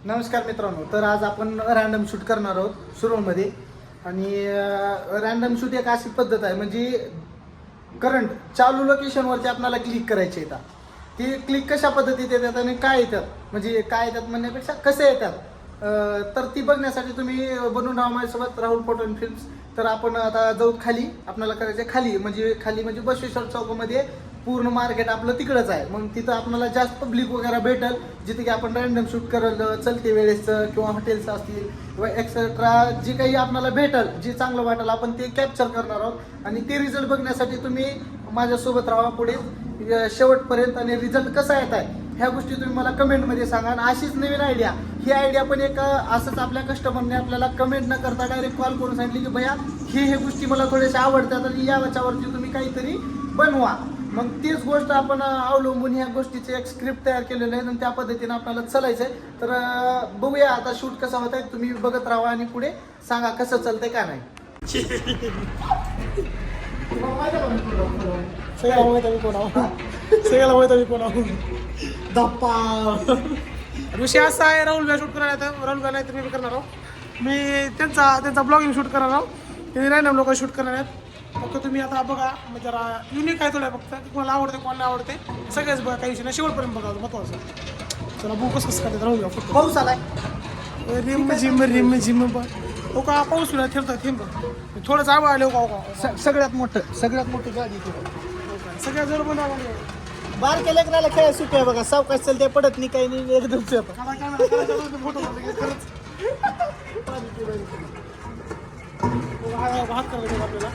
नमस्कार मित्रांनो. तर आज आपण रॅन्डम शूट करणार आहोत सुरूमध्ये. आणि रॅन्डम शूट एक अशी पद्धत आहे, म्हणजे करंट चालू लोकेशनवरती आपल्याला क्लिक करायचे येतात. ती क्लिक कशा पद्धतीत येतात आणि काय येतात, म्हणजे काय येतात म्हणण्यापेक्षा कसे येतात, तर ती बघण्यासाठी तुम्ही बनून राहा माझ्यासोबत, राहुल फोटो अँड फिल्म्स. तर आपण आता जाऊ खाली. आपल्याला करायचं खाली म्हणजे बसवेश्वर चौकामध्ये पूर्ण मार्केट आपलं तिकडंच आहे. मग तिथं आपल्याला जास्त पब्लिक वगैरे भेटल, जिथे की आपण रॅन्डम शूट करल, चलते वेळेसचं किंवा हॉटेल्स असतील किंवा एक्सेट्रा जे काही आपल्याला भेटल, जे चांगलं वाटेल आपण ते कॅप्चर करणार आहोत. आणि ते रिझल्ट बघण्यासाठी तुम्ही माझ्यासोबत राहा पुढे शेवटपर्यंत. आणि रिझल्ट कसा येत आहे ह्या गोष्टी तुम्ही मला कमेंटमध्ये सांगा. आणि अशीच नवीन आयडिया, ही आयडिया पण एक असंच आपल्या कस्टमरने आपल्याला कमेंट न करता डायरेक्ट कॉल करून सांगितली की भैया हे गोष्टी मला थोड्याशा आवडतात आणि याच्यावरती तुम्ही काहीतरी बनवा. मग तीच गोष्ट आपण अवलंबून ह्या गोष्टीचे एक स्क्रिप्ट तयार केलेलं आहे आणि त्या पद्धतीने आपल्याला चालायचं आहे. तर बघूया आता शूट कसा होत आहे. तुम्ही बघत राहा आणि पुढे सांगा कसं चालतंय का नाही. सगळ्याला माहित आहे मी कोण आहो. धप्पा विषय असा आहे, राहुल भाई शूट करायला येतात. राहुल भाई नाही तर मी करणार आहो. मी त्यांचा ब्लॉगिंग शूट करणार आहो. त्यांनी रॅन्डम लोक शूट करणार आहेत. फक्त तुम्ही आता बघा, म्हणजे जरा युनिक आहे थोडं. फक्त कोणाला आवडते कोणाला आवडते सगळेच बघा, काही विषय नाही. शेवटपर्यंत बघा, महत्वाचं. चला बघू कसं करतात राहुल भाई फोटो. पाऊस आलाय, रिम झिम हो का, पाऊस तुला ठेवतात थिंब थोडंच आवड आले हो का. सगळ्यात मोठी गाडी सगळ्या जर पण बारक्या लेकराला खेळायला सुट्टी आहे बघा. सावकाश चालते, पडत नाही काही नाही, एकदम फोटो हात करायला आपल्याला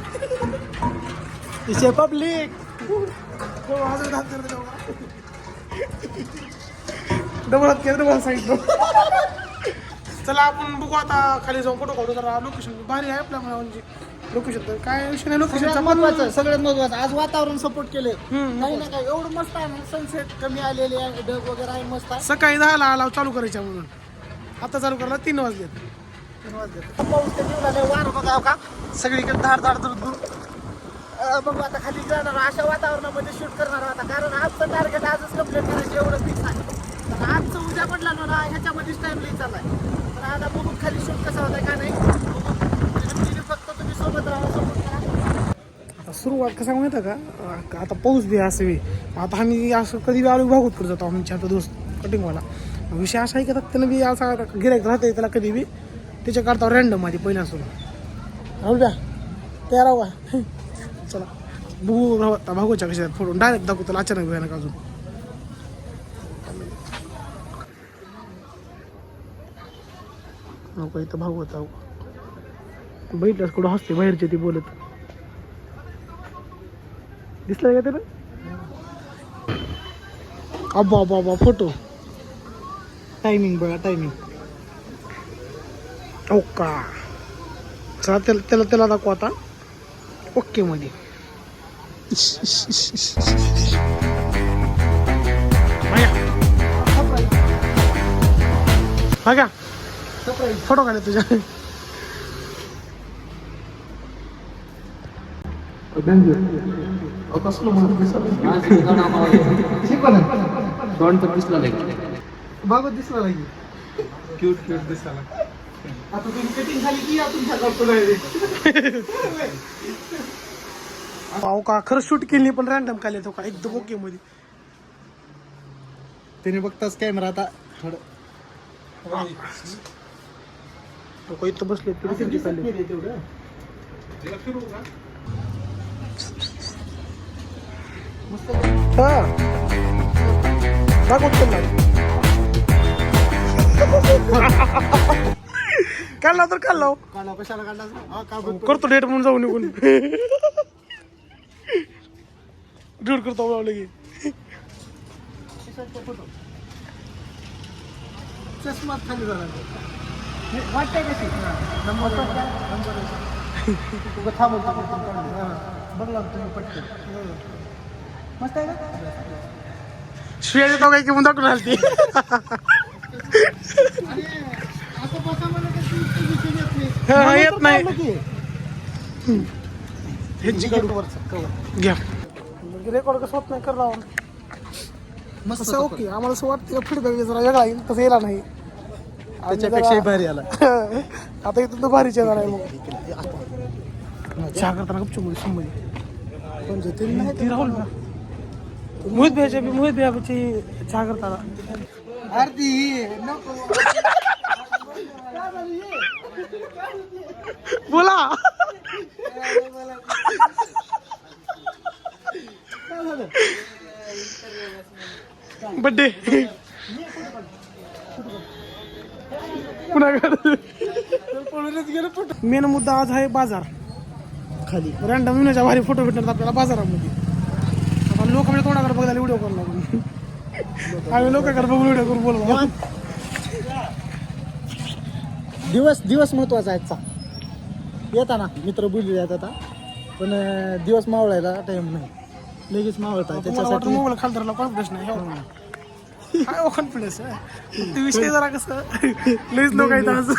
तिचे पब्लिक डबल हात केलं, डबल सांगितलं. चला आपण बघू आता खाली जाऊन फोटो काढू. जरा लोकेशन भारी आहे आपल्या म्हणजे लोकेशन. तर काय विषय नाही, सगळ्यात लोकेशन महत्वाचं, सगळ्यात महत्वाचं आज वातावरण सपोर्ट केले. नाही ना काय एवढं मस्त आहे ना, सनसेट कमी आलेले आहे, ढग वगैरे आहे, मस्त आहे. सकाळी 10ला आला चालू करायच्या म्हणून आता चालू करायला 3 वाजले. पाऊस कधी झाला, वार बघा का सगळीकडे धाड धाड दूर दूर. बघू आता खाली जाणार, अशा वातावरणामध्ये शूट करणार आता. कारण आजचं टार्गेट आजच कम्प्लीट करायचं एवढं फिक्स आहे. तर आजचं उद्या पडला ना ह्याच्यामध्येच टाइम लई चाललाय. तर आता बघू खाली शूट कसा होता का नाही. फक्त तुम्ही सोबत राहा, सपोर्ट करा. आता सुरुवात कसं माहिती आहे का, आता पाऊस बी असं बी. आता आम्ही असं कधी बी आलो भागवत करत जातो आमच्या आता दोस्त कटिंगवाला. विषय असा आहे की आता त्यानं बी असा गिरायक राहते त्याला कधी बी त्याच्या काढता रॅन्डम मध्ये पहिल्यासून. राहू द्या तयार राहू का. चला बघू भागवच्या कशा फोटो डायरेक्ट दाखवू त्याला अचानक भयानक अजून. नको इथं भागवत आहो बघितलंस कुठं हसते बाहेरचे ती बोलत. दिसलं का त्याला. अब्बा अब्बा अब्बा फोटो टायमिंग बघा, टायमिंग. ओका. चला त्याला दाखवू आता ओके मध्ये. बघा फोटो काढले तुझ्या. भागवत दिसला नाही, क्यूट दिसायला. आता तुम्ही कटिंग झाली की आपण करतो डायरेक्ट. पाव का खरं शूट केली पण रॅन्डम काढले तो का एकदम ओके मध्ये. त्याने बघताच कॅमेरा आता थोडं लोक इथं बसले तरी तेवढं. काढला तर काढला काढला कशाला काढला करतो डेट म्हणून जाऊ निघून. ड्यूट करतो लगे. चष्मा खाली झाला वाटतंय कशी नंबर थांबवतो बघला तुम्ही पटकन. मस्त आहे का. शिवाय देतो काही किंमत दाखवून आली ती. येत नाही ह्यांची घ्या रेकॉर्ड कसं होत नाही करला मस्त ओके. आम्हाला असं वाटतं फीडबॅक जरा वेगळा येईल तसं यायला नाही. त्याच्यापेक्षाही भारी आला. आता इथून तर भारी चेहरा आहे मग चहा करताना गपचूप मध्ये ती राहुल ना मोहित भैयाची चहा करताना अर्धी नको. बोला बड्डे मेन मुद्दा आज आहे बाजार खाली रँडम विनाच्या भारी फोटो भेटणार आपल्याला बाजारामध्ये आता लोक म्हणजे तोंडाकडे बघायला व्हिडिओ करू लागून आम्ही लोकांकडे बघून व्हिडिओ करून बोलवा दिवस महत्वाचा आहे आजचा. येताना मित्र बोलले आता पण दिवस मावळायला टाइम नाही, लगेच मावळता त्याच्यासाठी मोबाईल खाली धरला कॉन्फिडन्स नाही काय कॉन्फिडन्स ते विषय जरा कसं लईच लोक आहेत आज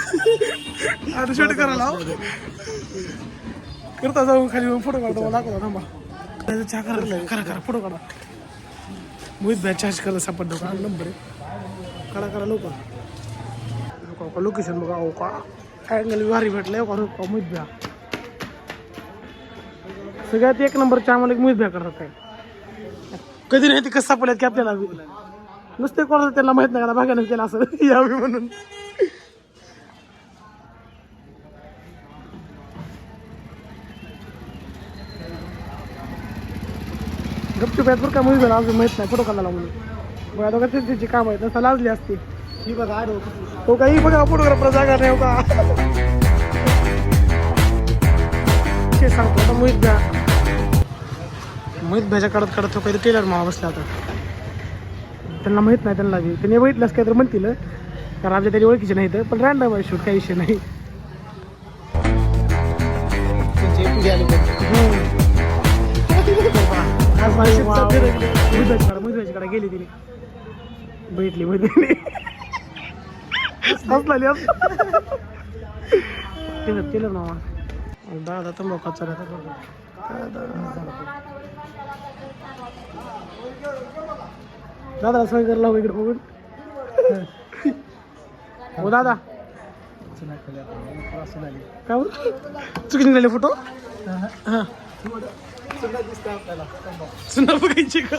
आता शूट करायला करता जाऊन खाली फोटो काढतो दाखवता थांबा चहा करायला करा फोटो काढा मोहित भाई चार्ज करायला सापडतो का नंबर आहे करा लवकर लोकेशन बघा हो का अँगल भारी भेटलं का मोहित भ्या सगळ्यात एक नंबर चहा मला मोहित भ्या करतात काय कधी नाही ते कसं सापडल्यात की आपल्याला नुसते कोणाला त्यांना माहित नाही का भाग्यानं केलं असं यावी म्हणून गपचूप आहेत बरं का मोहित भ्याला अजून माहित नाही फोटो काढायला म्हणून बघा दोघा त्याची काम आहे तसं लाजली असते ही बघा आडो तो काही बघा फोटोग्राफर जागा नाही हो का ते सांगतो आता मोहित भ्याच्या काढत तो काही टेलर मावा बसला आता त्यांना माहित नाही त्यांना त्यांनी बघितलंच काय तर म्हणतील कारण आमच्या तरी ओळखीचे नाही तर पण रँडम आहे शूट काही विषय नाही मोहितभाईकडे गेली तिने भेटली बहिणी हसलाली टेलर मामा दादा तंबाखू खात दादा सोय करला इकडे बघून हो दादा काय चुकी निघाले फोटो हा सुंदर बघायची का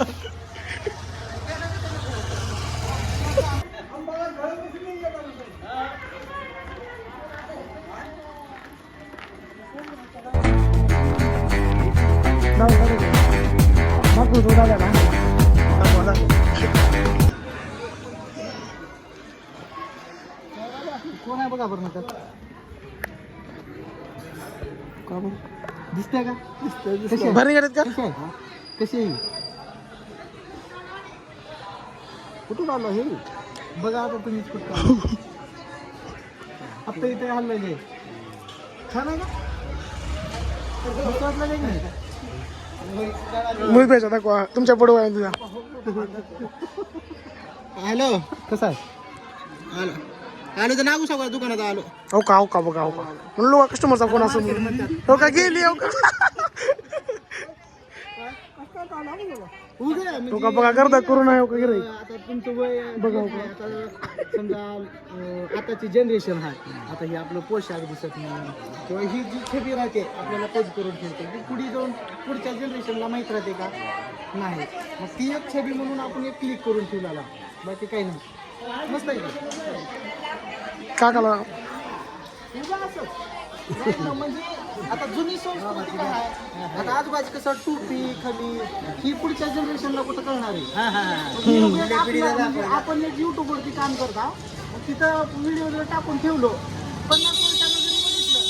कोण आहे बघा बरं नका दिसतंय का दिसतंय भरणी गाडीत का कशी आहे कुठून आलो हे बघा आता तुम्हीच कुठं आता इथे हल्लेले छान आहे का वाटलं नाही मोहित भाईचा दाखवा तुमच्या पडवा आहे तुझा हॅलो कसं आहे आलो आलो तर नागू सगळं दुकानात आलो हो का बघा हो का म्हणलो का कस्टमरचा फोन असं हो का गेली हो का हो का बघा करता करू नाही हो का गिराईक आता तुमचं वय बघा आता समजा आताची जनरेशन आहे आता हे आपलं पोशाख दिसत नाही किंवा ही जी छबी राहते आपल्याला पैज करून ठेवते ती पुढे जाऊन पुढच्या जनरेशनला माहीत राहते का नाही मग ती एक छबी म्हणून आपण एक क्लिक करून ठेवला बाकी काही नाही मस्त आहे काकाला म्हणजे आता जुनी संस्कृती काय आहे आता आजूबाजू कसं टोपी खली ही पुढच्या जनरेशनला कुठं कळणार आहे म्हणजे आपण एक युट्यूबवरती काम करता तिथं व्हिडिओ जर टाकून ठेवलो 50 वर्षानं जरी बघितलं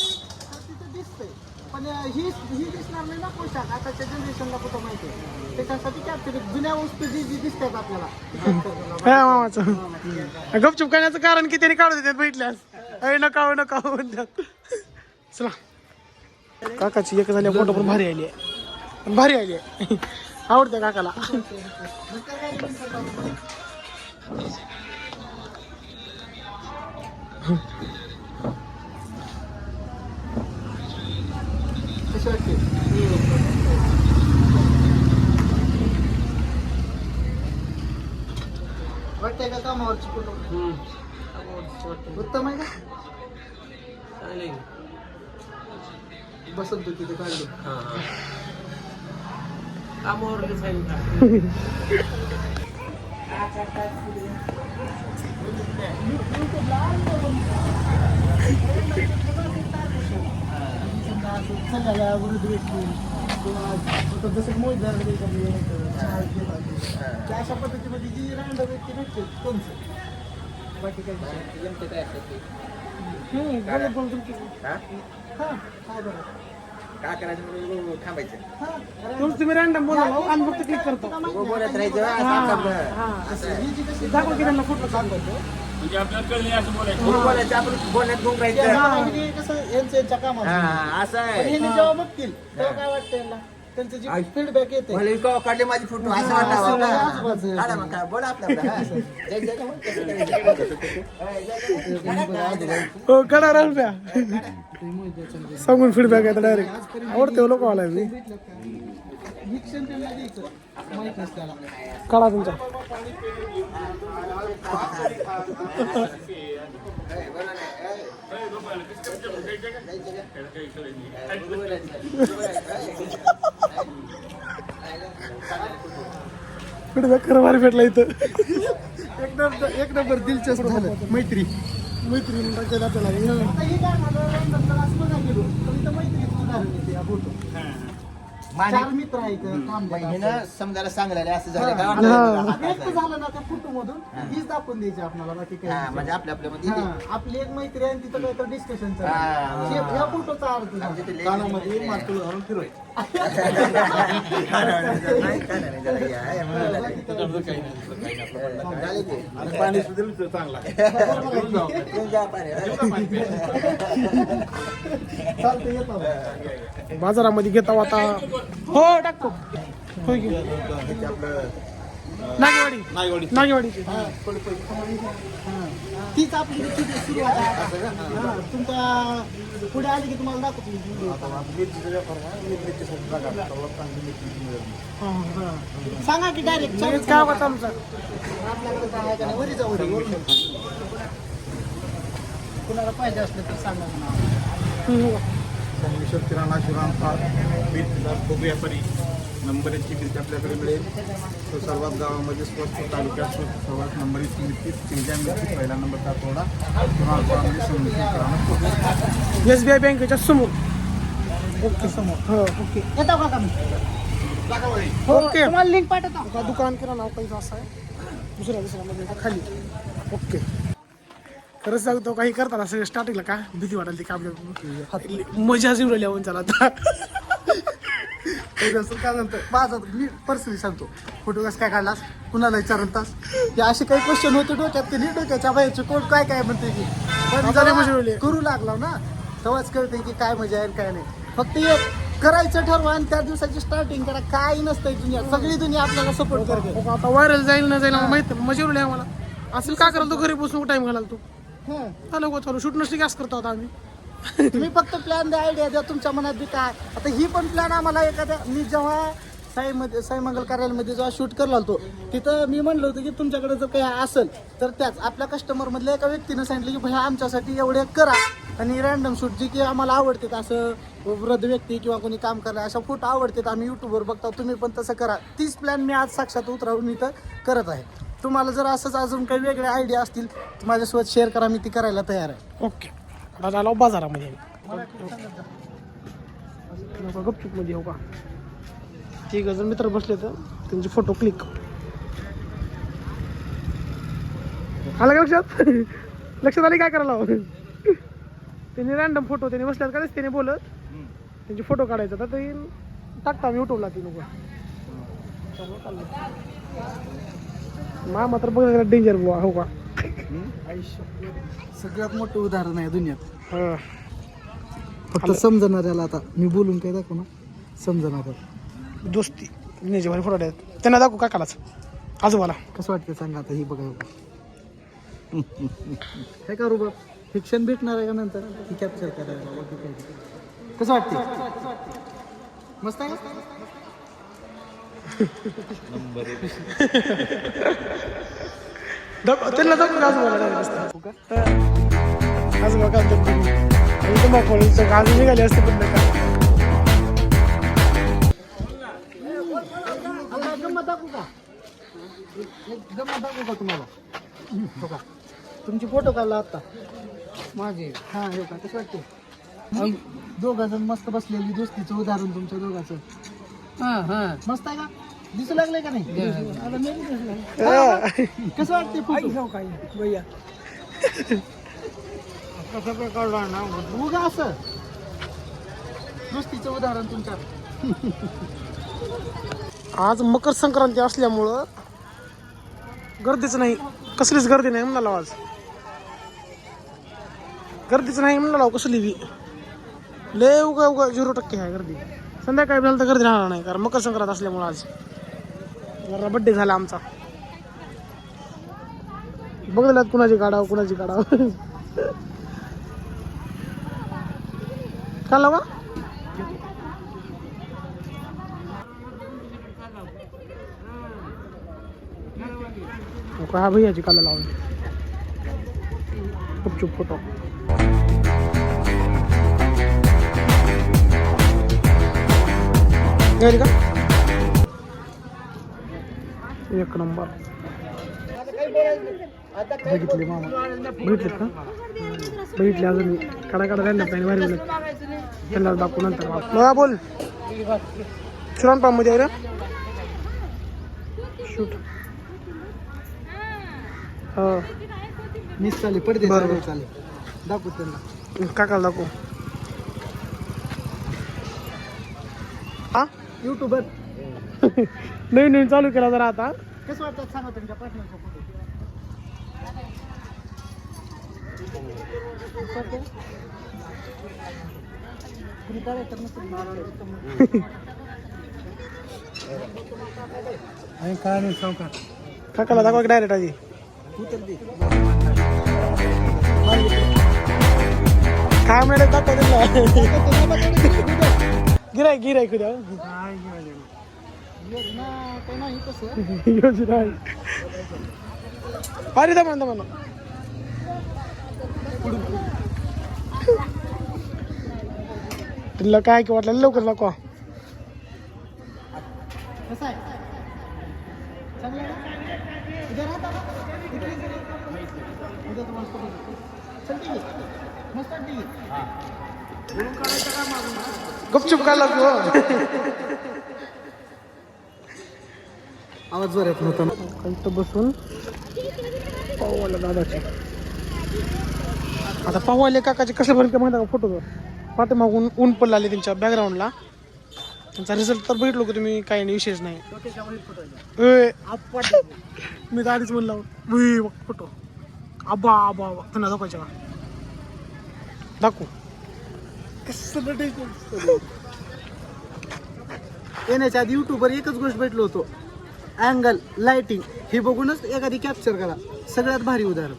तर तिथं दिसतंय पण ही दिसणार नाही ना पोशाख आताच्या जनरेशनला कुठं माहिती आहे त्याच्यासाठी कॅप्चर जुन्या वस्तू जी दिसतात आपल्याला मामाचं गपचूप करण्याचं कारण की त्यांनी काढू देतात बैठल्यास अरे नका म्हणतात चला काकाची एक झाली फोटो पण भारी आली आहे आवडते काकाला कशी वाटते वाटते का कामावरची फोटो कशी वाटते उत्तम आहे का चांगले बसत तू तिथे काढलो कामावरच आहे सगळ्या वृद्ध व्यक्ती जसं मोहित अशा पद्धतीमध्ये जी रँडम व्यक्ती भेटते त्यांचं बाकी काही काय करायचं म्हणून थांबायचं तुम्ही रॅन्डम बोला आणि फक्त क्लिक करतो बोलत राहायचं असं दाखव की त्यांना फोटो बोलायचं आपण बोलण्यात गुंग राहायचं कसं यांच्या कामात असं पण आहे हे जेव्हा बघतील तेव्हा काय वाटतं यांना त्यांचं जे फीडबॅक येते मला इतकं काढले माझी फोटो असं वाटावं का? आजूबाजूला. काढा मग काय बोला आपलं हो कडा रुपया सांगून फीडबॅक येतो डायरेक्ट आवडते लोक आलाय मी शिक्षण त्यांना द्यायचं माहित नसतं त्याला. काढा तुमचा फीडबॅक खरं भारी भेटला इथं एक नंबर दिलचस्प झालं मैत्री मैत्री म्हणून टाकतात आपल्याला आता हे काय झालं रँडम तर असं बघा गेलो पण इथं मैत्रीचं उदाहरण येते या फोटो चार मित्र आहेत काम हिनं समजायला सांगलेलं असं झालं काय हा. वाटलं व्यक्त झालं ना त्या फोटो मधून हीच दाखवून द्यायची आपल्याला बाकी हा काही म्हणजे आपल्यामध्ये हा, आपली एक मैत्री आहे आणि तिथं काय तर डिस्कशन हा. ह्या फोटोचा अर्थ झाला. कानामध्ये मातुळ घालून फिरवायचं नाही काय नाही जरा या, या, झाले ते. पाणी सुद्धा चांगला घेऊन जा पाणी. चालतं येतं बाजारामध्ये घेता आता हो टाकतो होय की नागेवाडी नागेवाडीची तीच आपली सुरुवात आहे. हा, तुमचा पुढे आली की तुम्हाला दाखवतो सांगा की डायरेक्ट काय होता आमचा आपल्याकडे काय आहे का नाही? वरी जाऊ वरून कुणाला पाहिजे असलं तर सांगा ना. संमिश्र किराणा किराणा खूप व्यापारी नंबर 1 ची किट आपल्याकडे मिळेल तो सर्वात गावामध्ये स्वस्त तालुक्यात स्वस्त सर्वात नंबर 1 मिळते चिंग्या मिळते पहिला नंबर तातोडा संमिश्र किराणा SBI बँकेच्या समोर ओके समोर हो ओके येतो का तुम्ही ओके तुम्हाला लिंक पाठवतो आता दुकान किराणा नाव काही असं आहे दुसऱ्या मध्ये खाली ओके खरंच सांगतो काही करताना सगळं स्टार्टिंगला का भीती वाटायला ती काम मजा येऊन राहिली आपण त्याला आता काय म्हणतो माझा मी पर्सनली सांगतो फोटो कसं काय काढलास कुणाला विचारून तास हे असे काही क्वेश्चन होते डोक्यात ते डोक्याच्या बाहेरचे कोण काय काय म्हणते की पण आता जरा मजा येऊन करू लागला ना तेव्हाच कळते की काय मजा आहे आणि काय नाही फक्त एक करायचं ठरवा आणि त्या दिवसाची स्टार्टिंग करा काही नसतंय दुनिया सगळी दुनिया आपल्याला सपोर्ट करते हो, आता व्हायरल जाईल ना जाईल माहित मजा येऊन आम्हाला असं का कराल तू घरी बसून टाइम घालाल तू हं. चालू गो चालू शूट नसली गॅस करतो आता आम्ही तुम्ही फक्त प्लॅन द्या आयडिया द्या तुमच्या मनात बी काय आता ही पण प्लॅन आम्हाला एखाद्या मी जेव्हा साईमंगल कार्यालयामध्ये जेव्हा शूट करला होतो तिथं मी म्हणलं होतं की तुमच्याकडे जर काही असेल तर त्याच आपल्या कस्टमरमधल्या एका व्यक्तीनं सांगितलं की भैया आमच्यासाठी एवढे करा आणि रँडम शूट जी की आम्हाला आवडतात असं वृद्ध व्यक्ती किंवा कोणी काम करणार अशा फोटो आवडतात आम्ही यूट्यूबवर बघतो तुम्ही पण तसं करा तीच प्लॅन मी आज साक्षात उतरवून इथं करत आहे तुम्हाला जर असंच अजून काही वेगळे आयडिया असतील तर माझ्यासोबत शेअर करा मी ती करायला तयार आहे ओके आता आलो बाजारामध्ये गपचूप मध्ये हो का ते गजर मित्र बसले तर त्यांचे फोटो क्लिक आलं का लक्षात लक्षात आले काय करायला त्यांनी रॅन्डम फोटो त्यांनी बसल्यात का त्याने बोलत त्यांचे फोटो काढायचा तर ते टाकता मी युट्यूबला ती नको मा मात्र बघ डेंजर बुवा हो का आयुष्य सगळ्यात मोठं उदाहरण आहे दुनियात हा फक्त समजणाऱ्याला आता मी बोलून काय दाखव ना समजणार दोस्ती नेजे भारी फोटो आहेत त्यांना दाखवू का कालाच आजोबाला कसं वाटतं सांगा आता ही बघा काय करू बघ फिक्शन भेटणार आहे का नंतर ही कॅप्चर करायला कसं वाटते मस्त आहे त्यांना दाखवू का आजोबाला असं बघा तंबाखू गाजून निघाली असते पण नका. गंमत दाखवू का? गंमत दाखवू का तुम्हाला? हो का? तुमची फोटो काढला आता माझे. हा हे का कसं वाटते? दोघं जण मस्त बसलेली दोस्तीचं उदाहरण तुमच्या दोघांचं. मस्त आहे का? दिसू लागलंय का नाही? आता मी दिसलं. कसं वाटते फोटो? भैया कसं काय काढला ना उगा असं दोस्तीचं उदाहरण तुमच्या. आज मकर संक्रांती असल्यामुळं गर्दीच नाही, कसलीच गर्दी नाही म्हणाला. आज गर्दीच नाही म्हणाला, कसली बी लय उगा 0% आहे गर्दी. संध्याकाळी झालं तर गर्दी राहणार नाही, कारण मकर संक्रांत असल्यामुळं आज जरा बड्डे झाला आमचा. बघलात कुणाची काढावं कुणाची काढावं. का हा भैयाची काला लावून गुपचूप फोटो. गेली का एक नंबर. बघितले मामा, बघितलेत का? बघितले अजून काढा राहिला नाही भारी बोलत. त्यांना दाखवू नंतर बघा. बोल श्रीराम पाम मध्ये आहे रे शूट. हो मिस चालेल पडते बरोबर. चालेल दाखवू त्यांना. काकाला दाखवू. हा युट्यूबर नवीन चालू केला जरा आता. कसं वाटतं सांगा तुमच्या पार्टनरचा फोटो. काय नाही सावकार काकाला दाखवा डायरेक्ट आधी. काय मिळेल दाखवा त्यांना. गिराय कुद्या नाही तसं योजना अरे दमा तुला काय की वाटलं लवकर दाखवा. कसं आहे चांगलं आहे ना? उद्या राहता का? इकडे उद्या तुम्हाला फोटो देतो. चल ठीक आहे मस्त ठीक आहे. काढायचं का मागून गुपचूप काढला तू. आवाज जोरात नव्हता. इथं बसून पाहूला दादाचे आता पाहूले काकाचे कसं बरं माहिती का फोटोवर पाठीमागून ऊन पडला आले त्यांच्या बॅकग्राऊंडला. त्यांचा रिझल्ट तर बघितलो की तुम्ही, काही नाही विशेष नाही. मी तर आधीच म्हणला फोटो आबा आबा आबा त्यांना दाखवायच्या का दाखवू. येण्याच्या आधी युट्यूबवर एकच गोष्ट भेटलो होतो, अँगल लाइटिंग हे बघूनच एखादी कॅप्चर करा. सगळ्यात भारी उदाहरण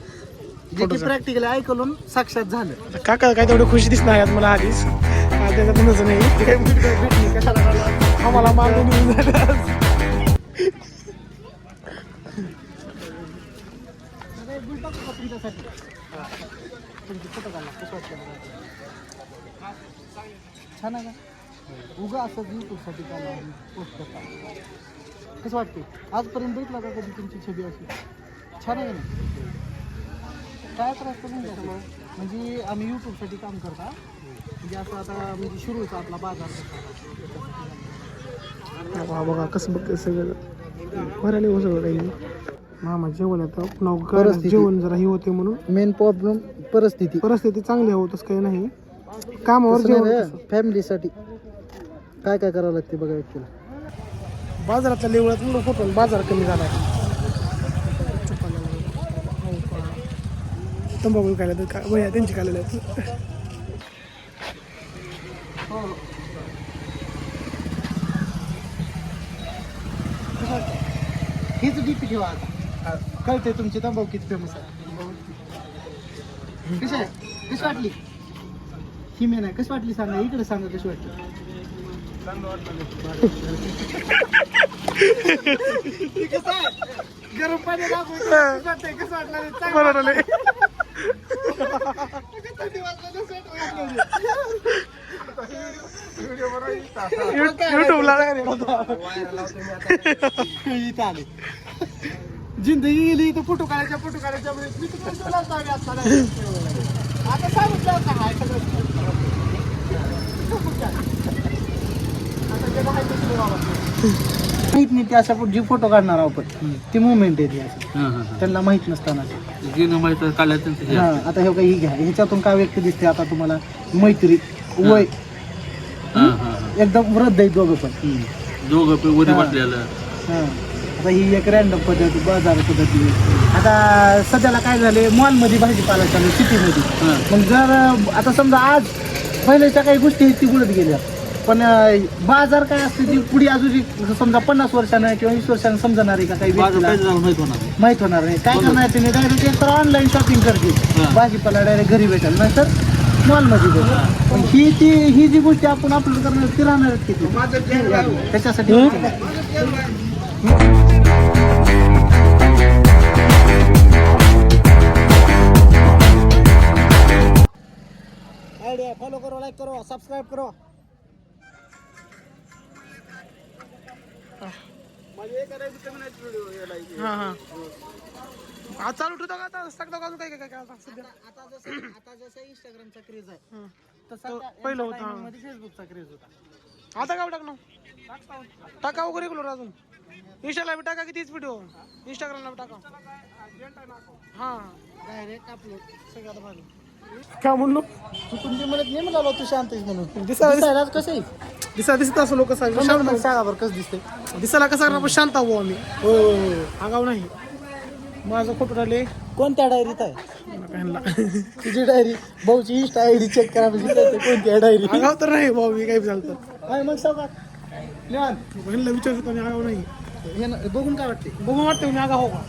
जे की प्रॅक्टिकली ऐकून साक्षात झालं. काका काय तेवढी खुशी दिसणार आहेत मला आधीच. त्याच्यातूनच नाही भेटली कशाला आम्हाला मागून येऊन झालं. तुमच्यासाठी तुमची फोटो काढला कसं वाटतं? छान आहे का? उगा असं यूट्यूबसाठी काढला पोस्ट करता. कसं वाटते? आजपर्यंत भेटला का कधी तुमची छबी अशी? छान आहे ना? काय त्रास नाही का? म्हणजे आम्ही यूट्यूबसाठी काम करता, म्हणजे असं आता म्हणजे सुरूचा आपला बाजार बघा कसं बघ सगळं भरायला हो सगळं काही. मामा जेवण आता पुन्हा परिस्थिती. जेवण जरा हे होते म्हणून मेन प्रॉब्लेम परिस्थिती चांगली आहे तसं काही नाही. कामावर जेवण फॅमिलीसाठी काय काय करावं लागते बघा व्यक्तीला. बाजारातल्या लेवळात म्हणून फोटो बाजार कमी झाला आहे. तंबाखू खायला तर भैया त्यांची खाल्लेलं आहे. हीच डीपी ठेवा आता, कळते तुमची तंबाखू किती फेमस आहे. कशी आहे? कशी वाटली ही मेन आहे? कशी वाटली सांगा, इकडे सांगा कशी वाटली. कसं आहे? गरम पाणी कसं वाटलं? युट्यूबला इथं आले जिंदगी गेली इथं फोटो काढायच्या वेळेस मी तर तुला सांगे असताना आता सांगितलं का हाय सगळं आता ते माहिती माहित नाही ते अशा जी फोटो काढणार आहोत आपण ती मुवमेंट आहे ती अशी त्यांना माहित नसताना हा आता हे काही घ्या ह्याच्यातून काय व्यक्ती दिसते आता तुम्हाला मैत्री वय एकदम वृद्ध आहे दोघं पण हा. आता ही एक रॅन्डम पद्धती बाजार पद्धती आता सध्याला काय झाले मॉलमध्ये भाजीपाला चालू सिटीमध्ये मग जर आता समजा आज पहिल्याच्या काही गोष्टी आहेत ती बुडत गेल्या पण बाजार काय असते ती पुढे अजून समजा 50 वर्षानं किंवा 20 वर्षानं समजणार आहे का काही व्यक्तीला माहित होणार नाही काय करणार त्याने डायरेक्ट एक तर ऑनलाईन शॉपिंग करते भाजीपाला डायरेक्ट घरी भेटेल नाहीतर मॉलमध्ये भेटेल ही जी गोष्टी आपण अपलोड करणार ती राहणारच किती त्याच्यासाठी आइडिया फॉलो करो लाइक करो सब्सक्राइब करो हा हा आज चालू ठेवतो का आता सगळं अजून काय काय आता सध्या आता जसं इंस्टाग्रामचा क्रेज आहे तसा पहिलं होतं, हा. मध्ये फेसबुकचा क्रेज होता आता काय टाकणार टाका वगैरे रेग्युलर अजून इंस्टाला बी टाका की तीच व्हिडिओ इंस्टाग्रामला बी टाका हा डायरेक्ट अपलोड सगळ्यात भारी काय म्हणलो तुमची म्हणत नाही म्हणाला तू शांत आहेस म्हणून दिसायला कसं आहे दिसत असं लोक शांत सांगा बरं कसं दिसतंय दिसायला कसं करणार पण शांत आहो आम्ही हो आगाव नाही माझं फोटो राहिले कोणत्या डायरीत आहे पॅनला तुझी डायरी भाऊची इंस्टा आयडी चेक करा म्हणजे कळतं कोणत्या डायरी आगाव तर नाही भाऊ मी काही झालं तर आहे मग सावकार निवांत बहिणीला विचारतो आणि आगाव नाही हे ना, बघून काय वाटते बघून वाटतं मी आगाव हो का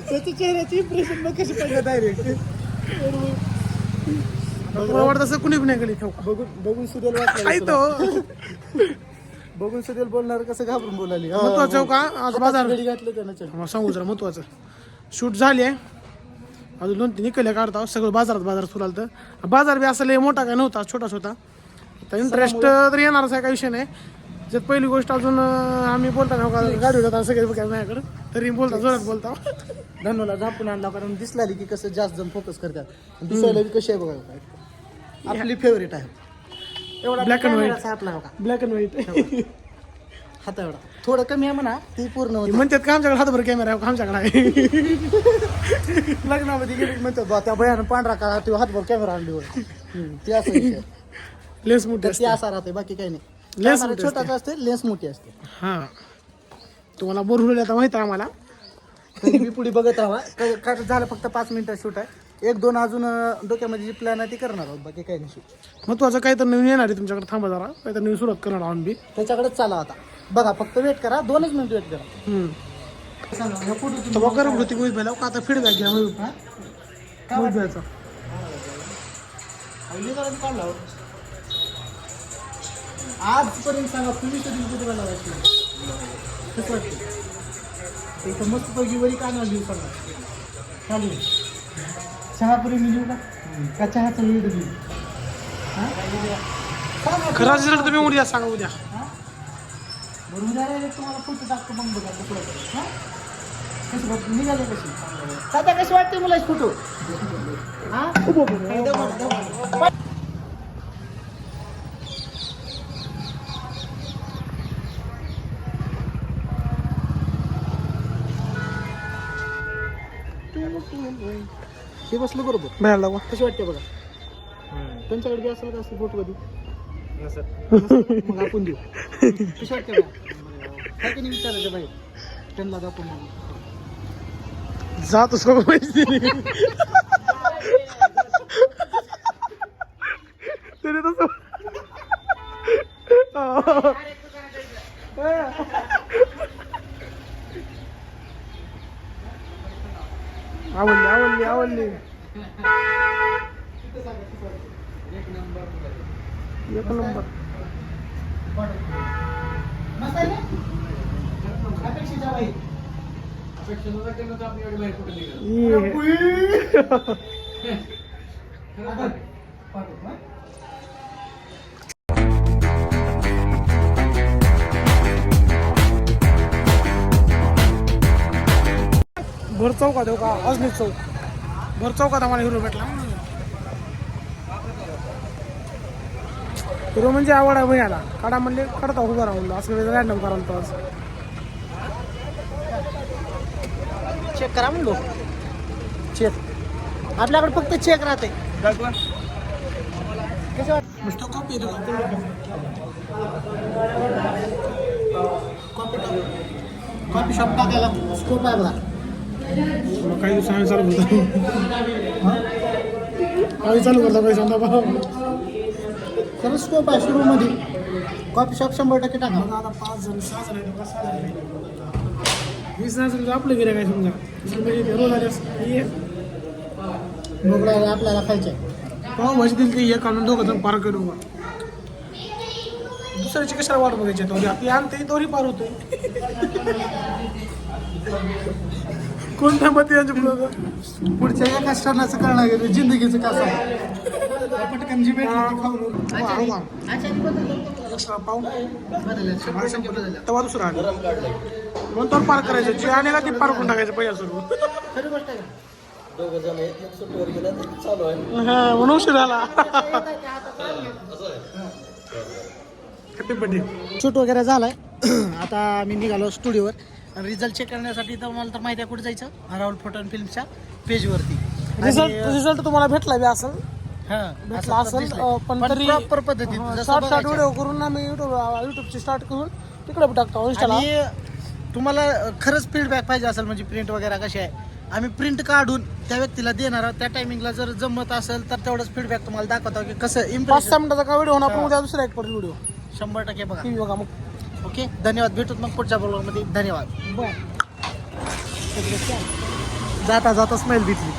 त्याच्या चेहऱ्याची इम्प्रेशन मग कशी पाहिजे डायरेक्ट मला वाटतं असं कुणी पण नाही गेली ठेव बघून सुदेल काय वाटलं तो बघून सुदेल बोलणार कसं घाबरून बोलाली महत्वाचं हो का आज बाजार गाडी घातलं त्यानं चल मला सांगू जरा महत्वाचं शूट झाली आहे अजून 2-3 निकल्या काढता सगळं बाजारात सुरू आलं तर बाजार बी असं लय मोठा काय नव्हता छोटाच होता तर इंटरेस्ट तर येणारच आहे काही विषय नाही ज्यात पहिली गोष्ट अजून आम्ही बोलता गाडी होता सगळे बघायला माझ्याकडं तरी बोलता जोरात बोलता धनुला झापून आणला कारण दिसला की कसं जास्त जण फोकस करतात दिसायला बी कशी आहे बघा काय आपली फेवरेट आहे एवढा Black and white. camera चा आपला बघा ब्लॅक अँड व्हाईट हात एवढा थोडं कमी आहे म्हणा ती पूर्ण होती म्हणतात का आमच्याकडे हातभर कॅमेरा आहे आमच्याकडे आहे लग्नामध्ये गेली की म्हणतात बा त्या भयानं पांढरा का ते हातभर कॅमेरा आणली वर ती असं विषय. लेस मोठी तर ती असते असा राहते बाकी काही नाही लेन्स Camera मोठी छोटाच असते लेन्स मोठी असते हा तुम्हाला बोर होईल आता माहिती आहे आम्हाला तरी मी पुढे बघत राहा काय झालं फक्त 5 मिनिटं शूट आहे 1-2 अजून डोक्यामध्ये जी प्लॅन आहे ती करणार आहोत बाकी काही नाही शूट महत्वाचं काही तर नवीन येणार आहे तुमच्याकडे थांबा जरा काही तर नवीन सुरुवात करणार आहोत बी त्याच्याकडेच चाला आता बघा फक्त वेट करा 2च मिनिट वेट करा सांगा ह्या फोटो तर बघ करत होती मोहित भाईला का आता फीडबॅक घ्या मोहित भाईचा आजपर्यंत सांगा तुम्ही कधी कुठे लावायची कसं वाटतं इथं मस्त पैकी वरी काय नाव लिहू सांगा चालू चहापुरी मी लिहू का चहाचं लिहू देऊ खरा रिझल्ट तुम्ही उद्या सांगा उद्या बरं उद्या तुम्हाला फोटो टाकतो मग बघा कुठं हां कसं बघ निघाले कशी दादा कशी वाटते मला फोटो हां हे बसलं बरोबर बाहेर लावा कशी वाटते बघा त्यांच्याकडे असेल का असं फोटो कधी मग आपण देऊ कशी वाटते बघा काय की नाही विचारायचं बाई त्यांना दाखवून जातो सगळं माहिती तरी तसं आवडली एक नंबर मस्त आहे ना अपेक्षित बाई भर चौकात येऊ का अजनीत चौक भर चौकात आम्हाला हिरो भेटला हिरो म्हणजे आवड आहे भैयाला काढा म्हणले काढता उभं राहून असं रॅन्डम करायला तो आज चेक करा म्हणलो चेक आपल्याकडे फक्त चेक राहते कसं वाटतं नुसतं कॉपी येतो कॉफी शॉप टाकायला स्कोप आहे बघा काही दिवसांनी चालू करतो काही चालू करतो काही समजा खरं स्कोप आहे सुरूमध्ये कॉफी शॉप 100% टाका आता 5 जण 6 जण आहेत का 6 जण आहेत 20 जण समजा आपलं गिऱ्हाईक आहे समजा म्हणजे रोज आले मोगडा आपल्याला खायचे पाव भाजी दिली ती एक आणून दोघं जण पार करू दुसऱ्याची कशाला वाट बघायची तो आपली आणते तोही पार होतोय कोणत्या मते यांच्या पुढं पुढच्या एका क्षणाचं कळणार गेलं जिंदगीचं कसं आहे पटकन जी भेटली एक्स्ट्रा पाव तवा दुसरा आला म्हणून तो पार करायचं जे आणि का ती पार करून टाकायचं पहिल्या सुरू खरी गोष्ट आहे हा म्हणून उशीर झाला हॅपी बर्थडे शूट वगैरे झालाय आता मी निघालो स्टुडिओवर आणि रिझल्ट चेक करण्यासाठी तर मला तर माहिती आहे कुठे जायचं राहुल फोटो अँड फिल्मच्या पेजवरती रिझल्ट तुम्हाला भेटला बी असेल भेटला असेल पण तरी प्रॉपर पद्धतीत जसं शॉर्ट बघायचं. व्हिडिओ करून आम्ही युट्यूबची स्टार्ट करून तिकडे पण टाकतो इंस्टाला आणि तुम्हाला खरंच फीडबॅक पाहिजे असेल म्हणजे प्रिंट वगैरे कशी आहे आम्ही प्रिंट काढून त्या व्यक्तीला देणार आहोत त्या टायमिंगला जर जमत असेल तर तेवढंच फीडबॅक तुम्हाला दाखवतो की कसं 5-6 इम्प्रेशन मिनिटाचा का व्हिडिओ होणार पण उद्या दुसरा एक परत व्हिडिओ 100% बघा टीव्ही बघा मग ओके धन्यवाद भेटूत मग पुढच्या ब्लॉगमध्ये धन्यवाद बर जाता जाता स्मेल भेटली